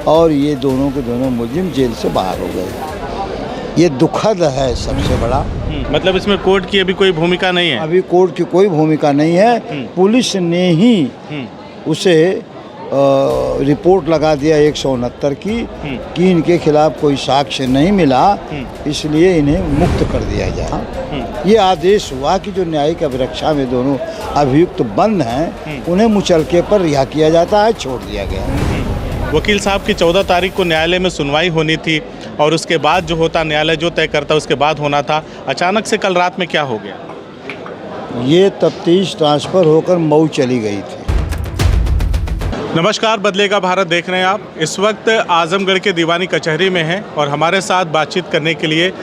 और ये दोनों के दोनों मुलजिम जेल से बाहर हो गए। ये दुखद है सबसे बड़ा। मतलब इसमें कोर्ट की अभी कोई भूमिका नहीं है? अभी कोर्ट की कोई भूमिका नहीं है। पुलिस ने ही उसे रिपोर्ट लगा दिया 169 की कि इनके खिलाफ कोई साक्ष्य नहीं मिला, इसलिए इन्हें मुक्त कर दिया जाए। ये आदेश हुआ कि जो न्यायिक अभिरक्षा में दोनों अभियुक्त बंद हैं उन्हें मुचलके पर रिहा किया जाता है, छोड़ दिया गया। वकील साहब की 14 तारीख को न्यायालय में सुनवाई होनी थी और उसके बाद जो होता न्यायालय जो तय करता उसके बाद होना था। अचानक से कल रात में क्या हो गया? ये तफ्तीश ट्रांसफ़र होकर मऊ चली गई थी। नमस्कार, बदलेगा भारत देख रहे हैं आप। इस वक्त आजमगढ़ के दीवानी कचहरी में हैं और हमारे साथ बातचीत करने के लिए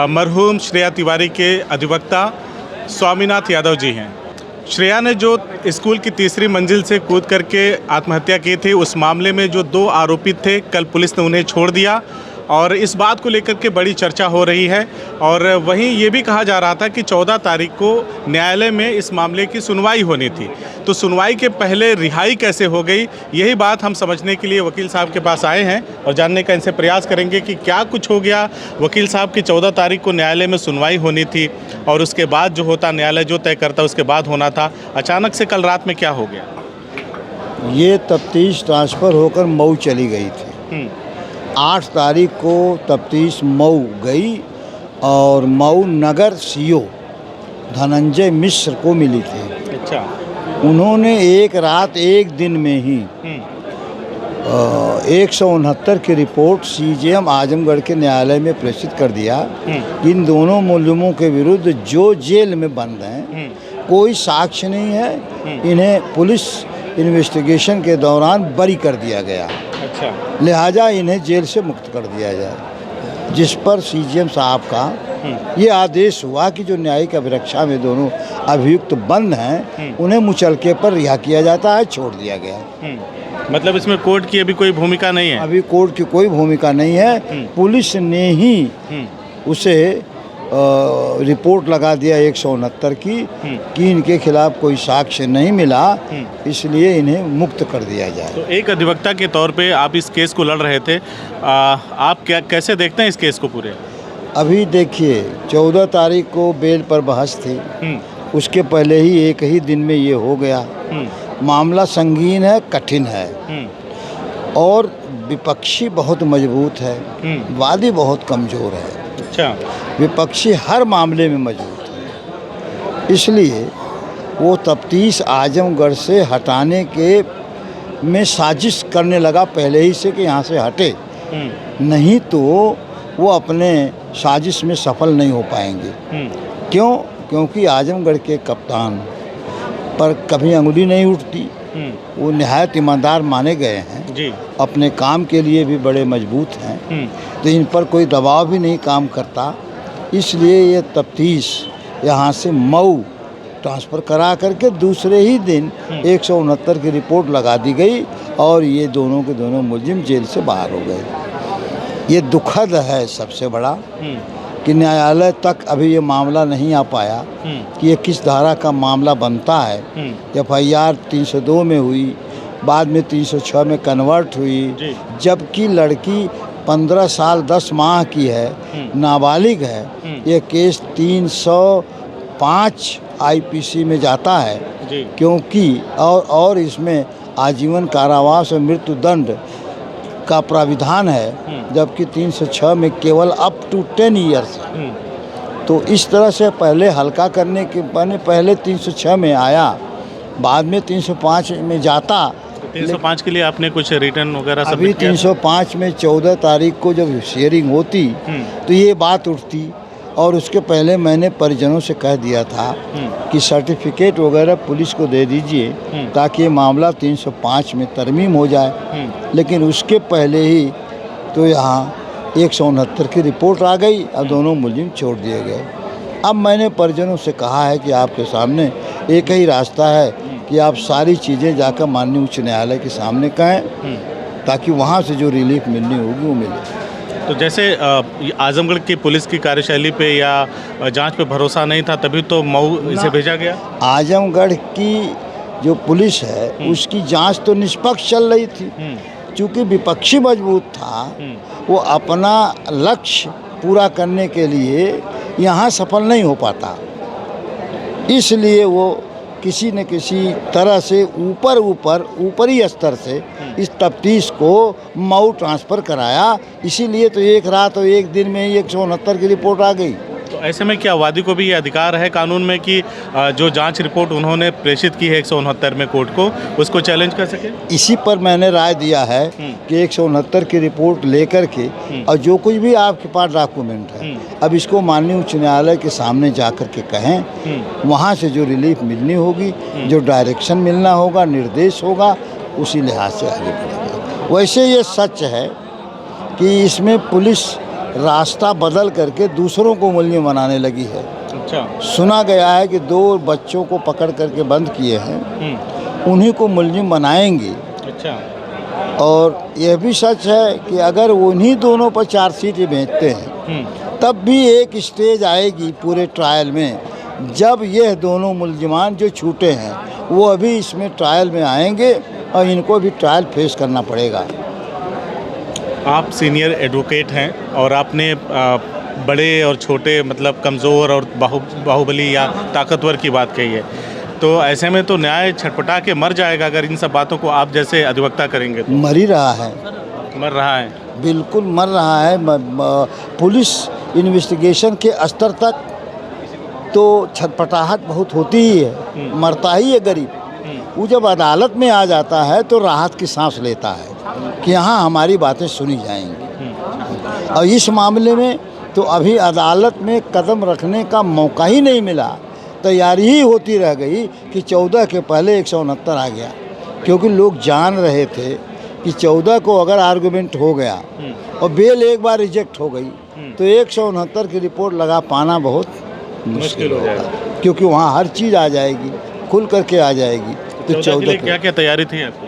मरहूम श्रेया तिवारी के अधिवक्ता स्वामीनाथ यादव जी हैं। श्रेया ने जो स्कूल की तीसरी मंजिल से कूद करके आत्महत्या की थी, उस मामले में जो 2 आरोपित थे, कल पुलिस ने उन्हें छोड़ दिया और इस बात को लेकर के बड़ी चर्चा हो रही है। और वहीं ये भी कहा जा रहा था कि 14 तारीख को न्यायालय में इस मामले की सुनवाई होनी थी, तो सुनवाई के पहले रिहाई कैसे हो गई, यही बात हम समझने के लिए वकील साहब के पास आए हैं और जानने का इनसे प्रयास करेंगे कि क्या कुछ हो गया। वकील साहब की 14 तारीख को न्यायालय में सुनवाई होनी थी और उसके बाद जो होता न्यायालय जो तय करता उसके बाद होना था। अचानक से कल रात में क्या हो गया? ये तफ्तीश ट्रांसफ़र होकर मऊ चली गई थी। 8 तारीख को तफ्तीश मऊ गई और मऊ नगर सीओ धनंजय मिश्र को मिली थी। अच्छा। उन्होंने एक रात एक दिन में ही 169 की रिपोर्ट सीजेएम आजमगढ़ के न्यायालय में प्रेषित कर दिया कि इन दोनों मुलजिमों के विरुद्ध जो जेल में बंद हैं कोई साक्ष्य नहीं है, इन्हें पुलिस इन्वेस्टिगेशन के दौरान बरी कर दिया गया। अच्छा। लिहाजा इन्हें जेल से मुक्त कर दिया जाए, जिस पर सीजेएम साहब का ये आदेश हुआ कि जो न्यायिक अभिरक्षा में दोनों अभियुक्त बंद हैं उन्हें मुचलके पर रिहा किया जाता है, छोड़ दिया गया। मतलब इसमें कोर्ट की अभी कोई भूमिका नहीं है? अभी कोर्ट की कोई भूमिका नहीं है। पुलिस ने ही उसे रिपोर्ट लगा दिया 169 की कि इनके खिलाफ कोई साक्ष्य नहीं मिला, इसलिए इन्हें मुक्त कर दिया जाए। तो एक अधिवक्ता के तौर पे आप इस केस को लड़ रहे थे, आप कैसे देखते हैं इस केस को पूरे? अभी देखिए, 14 तारीख को बेल पर बहस थी, उसके पहले ही एक ही दिन में ये हो गया। मामला संगीन है, कठिन है और विपक्षी बहुत मजबूत है, वादी बहुत कमज़ोर है। अच्छा। विपक्षी हर मामले में मजबूत है, इसलिए वो तफ्तीश आजमगढ़ से हटाने के में साजिश करने लगा पहले ही से कि यहाँ से हटे, नहीं तो वो अपने साजिश में सफल नहीं हो पाएंगे। क्यों? क्योंकि आजमगढ़ के कप्तान पर कभी अंगुली नहीं उठती, वो निहायत ईमानदार माने गए हैं जी। अपने काम के लिए भी बड़े मजबूत हैं, तो इन पर कोई दबाव भी नहीं काम करता। इसलिए ये तफ्तीश यहाँ से मऊ ट्रांसफ़र करा करके दूसरे ही दिन 169 की रिपोर्ट लगा दी गई और ये दोनों के दोनों मुलजिम जेल से बाहर हो गए। ये दुखद है सबसे बड़ा कि न्यायालय तक अभी ये मामला नहीं आ पाया कि ये किस धारा का मामला बनता है। FIR 302 में हुई, बाद में 306 में कन्वर्ट हुई, जबकि लड़की 15 साल 10 माह की है, नाबालिग है। ये केस 305 IPC में जाता है क्योंकि और इसमें आजीवन कारावास और मृत्यु दंड का प्राविधान है, जबकि 306 में केवल अप टू 10 ईयर्स। तो इस तरह से पहले हल्का करने के पहले 306 में आया, बाद में 305 में जाता। 305 के लिए आपने कुछ रिटर्न वगैरह सब अभी 305 में 14 तारीख को जब हियरिंग होती तो ये बात उठती और उसके पहले मैंने परिजनों से कह दिया था कि सर्टिफिकेट वगैरह पुलिस को दे दीजिए ताकि ये मामला 305 में तरमीम हो जाए। लेकिन उसके पहले ही तो यहाँ 169 की रिपोर्ट आ गई और दोनों मुलजिम छोड़ दिए गए। अब मैंने परिजनों से कहा है कि आपके सामने एक ही रास्ता है कि आप सारी चीज़ें जाकर माननीय उच्च न्यायालय के सामने कहें ताकि वहाँ से जो रिलीफ मिलनी होगी वो मिले। तो जैसे आजमगढ़ की पुलिस की कार्यशैली पे या जांच पे भरोसा नहीं था, तभी तो मऊ इसे भेजा गया। आजमगढ़ की जो पुलिस है उसकी जांच तो निष्पक्ष चल रही थी। चूँकि विपक्षी मजबूत था, वो अपना लक्ष्य पूरा करने के लिए यहाँ सफल नहीं हो पाता, इसलिए वो किसी न किसी तरह से ऊपरी स्तर से इस तफ्तीश को मऊ ट्रांसफ़र कराया। इसीलिए तो एक रात और एक दिन में ही 169 की रिपोर्ट आ गई। तो ऐसे में क्या वादी को भी ये अधिकार है कानून में कि जो जांच रिपोर्ट उन्होंने प्रेषित की है 169 में कोर्ट को, उसको चैलेंज कर सके? इसी पर मैंने राय दिया है कि 169 की रिपोर्ट लेकर के और जो कुछ भी आपके पास डॉक्यूमेंट है, अब इसको माननीय उच्च न्यायालय के सामने जा कर के कहें, वहाँ से जो रिलीफ मिलनी होगी, जो डायरेक्शन मिलना होगा, निर्देश होगा, उसी लिहाज से आगे बढ़ेगा। वैसे ये सच है कि इसमें पुलिस रास्ता बदल करके दूसरों को मुलजिम बनाने लगी है। अच्छा। सुना गया है कि 2 बच्चों को पकड़ करके बंद किए हैं, उन्हीं को मुलजिम बनाएंगे। अच्छा। और यह भी सच है कि अगर उन्हीं दोनों पर चार्जशीट भेजते हैं, तब भी एक स्टेज आएगी पूरे ट्रायल में जब यह दोनों मुलजिमान जो छूटे हैं वो अभी इसमें ट्रायल में आएंगे और इनको भी ट्रायल फेस करना पड़ेगा। आप सीनियर एडवोकेट हैं और आपने बड़े और छोटे मतलब कमज़ोर और बाहुबली या ताकतवर की बात कही है, तो ऐसे में तो न्याय छटपटा के मर जाएगा अगर इन सब बातों को आप जैसे अधिवक्ता करेंगे तो। मर ही रहा है, मर रहा है, बिल्कुल मर रहा है। पुलिस इन्वेस्टिगेशन के स्तर तक तो छटपटाहट बहुत होती ही है, मरता ही है गरीब। वो जब अदालत में आ जाता है तो राहत की सांस लेता है कि यहाँ हमारी बातें सुनी जाएंगी। और इस मामले में तो अभी अदालत में कदम रखने का मौका ही नहीं मिला, तैयारी ही होती रह गई कि 14 के पहले 169 आ गया, क्योंकि लोग जान रहे थे कि 14 को अगर आर्गूमेंट हो गया और बेल एक बार रिजेक्ट हो गई तो 169 की रिपोर्ट लगा पाना बहुत मुश्किल हो जाएगा, क्योंकि वहाँ हर चीज़ आ जाएगी, खुल करके आ जाएगी। तो 14 क्या क्या तैयारी थी आपकी?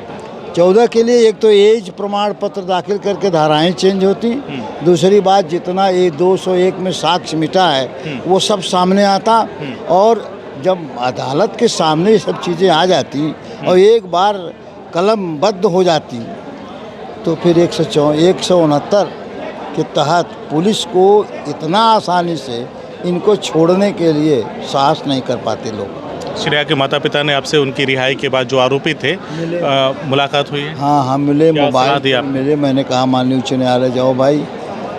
14 के लिए एक तो एज प्रमाण पत्र दाखिल करके धाराएं चेंज होती, दूसरी बात जितना ये 201 में साक्ष्य मिटा है वो सब सामने आता, और जब अदालत के सामने ये सब चीज़ें आ जाती और एक बार कलमबद्ध हो जाती तो फिर 169 के तहत पुलिस को इतना आसानी से इनको छोड़ने के लिए साहस नहीं कर पाते लोग। श्रेया के माता पिता ने आपसे उनकी रिहाई के बाद जो आरोपी थे मुलाकात हुई है? हाँ मिले, मोबाइल मिले। मैंने कहा माननीय उच्च न्यायालय जाओ भाई,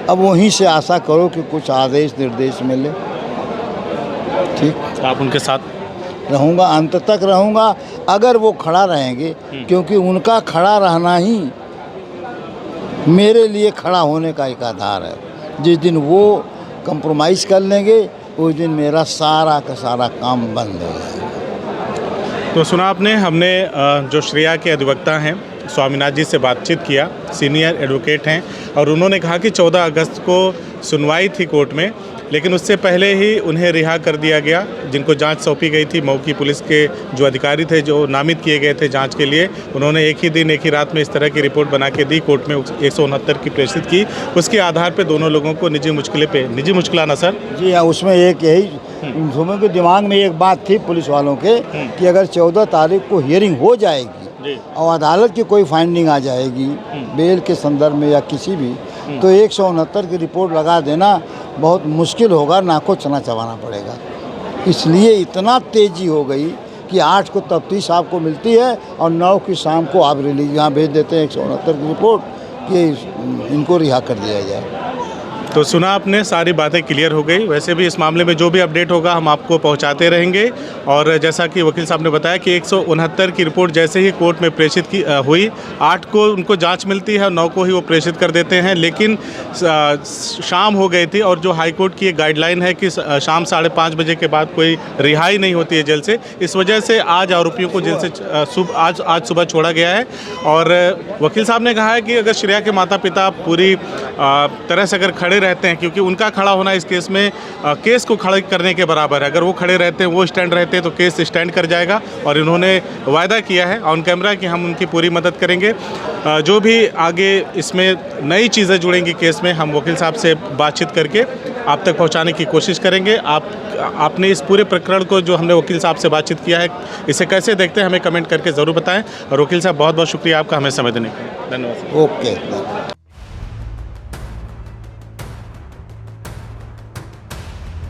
अब वहीं से आशा करो कि कुछ आदेश निर्देश मिले। ठीक, आप उनके साथ रहूँगा, अंत तक रहूँगा अगर वो खड़ा रहेंगे, क्योंकि उनका खड़ा रहना ही मेरे लिए खड़ा होने का एक आधार है। जिस दिन वो कंप्रोमाइज़ कर लेंगे उस दिन मेरा सारा का सारा काम बंद हो जाएगा। तो सुना आपने, हमने जो श्रेया के अधिवक्ता हैं स्वामीनाथ जी से बातचीत किया, सीनियर एडवोकेट हैं, और उन्होंने कहा कि 14 अगस्त को सुनवाई थी कोर्ट में, लेकिन उससे पहले ही उन्हें रिहा कर दिया गया। जिनको जांच सौंपी गई थी, मऊ की पुलिस के जो अधिकारी थे जो नामित किए गए थे जांच के लिए, उन्होंने एक ही दिन एक ही रात में इस तरह की रिपोर्ट बना के दी, कोर्ट में 169 की प्रेषित की। उसके आधार पर दोनों लोगों को निजी मुश्किलाना सर जी हाँ, उसमें एक यही दोनों के दिमाग में एक बात थी पुलिस वालों के कि अगर 14 तारीख को हियरिंग हो जाएगी और अदालत की कोई फाइंडिंग आ जाएगी बेल के संदर्भ में या किसी भी, तो 169 की रिपोर्ट लगा देना बहुत मुश्किल होगा, नाको चना चबाना पड़ेगा। इसलिए इतना तेज़ी हो गई कि 8 को तफ्तीश आपको मिलती है और 9 की शाम को आप रिलीज यहाँ भेज देते हैं 169 की रिपोर्ट कि इनको रिहा कर दिया जाए। तो सुना आपने, सारी बातें क्लियर हो गई। वैसे भी इस मामले में जो भी अपडेट होगा हम आपको पहुंचाते रहेंगे। और जैसा कि वकील साहब ने बताया कि 169 की रिपोर्ट जैसे ही कोर्ट में प्रेषित हुई, 8 को उनको जांच मिलती है और 9 को ही वो प्रेषित कर देते हैं। लेकिन शाम हो गई थी और जो हाई कोर्ट की एक गाइडलाइन है कि शाम 5:30 बजे के बाद कोई रिहाई नहीं होती है जेल से, इस वजह से आज आरोपियों को जेल से आज सुबह छोड़ा गया है। और वकील साहब ने कहा है कि अगर श्रेया के माता पिता पूरी तरह से अगर खड़े रहते हैं, क्योंकि उनका खड़ा होना इस केस में केस को खड़े करने के बराबर है। अगर वो खड़े रहते हैं, वो स्टैंड रहते हैं, तो केस स्टैंड कर जाएगा। और इन्होंने वायदा किया है ऑन कैमरा कि हम उनकी पूरी मदद करेंगे। जो भी आगे इसमें नई चीज़ें जुड़ेंगी केस में, हम वकील साहब से बातचीत करके आप तक पहुंचाने की कोशिश करेंगे। आपने इस पूरे प्रकरण को, जो हमने वकील साहब से बातचीत किया है, इसे कैसे देखते हैं हमें कमेंट करके ज़रूर बताएं। और वकील साहब बहुत बहुत शुक्रिया आपका हमें समय देने के लिए। धन्यवाद। ओके।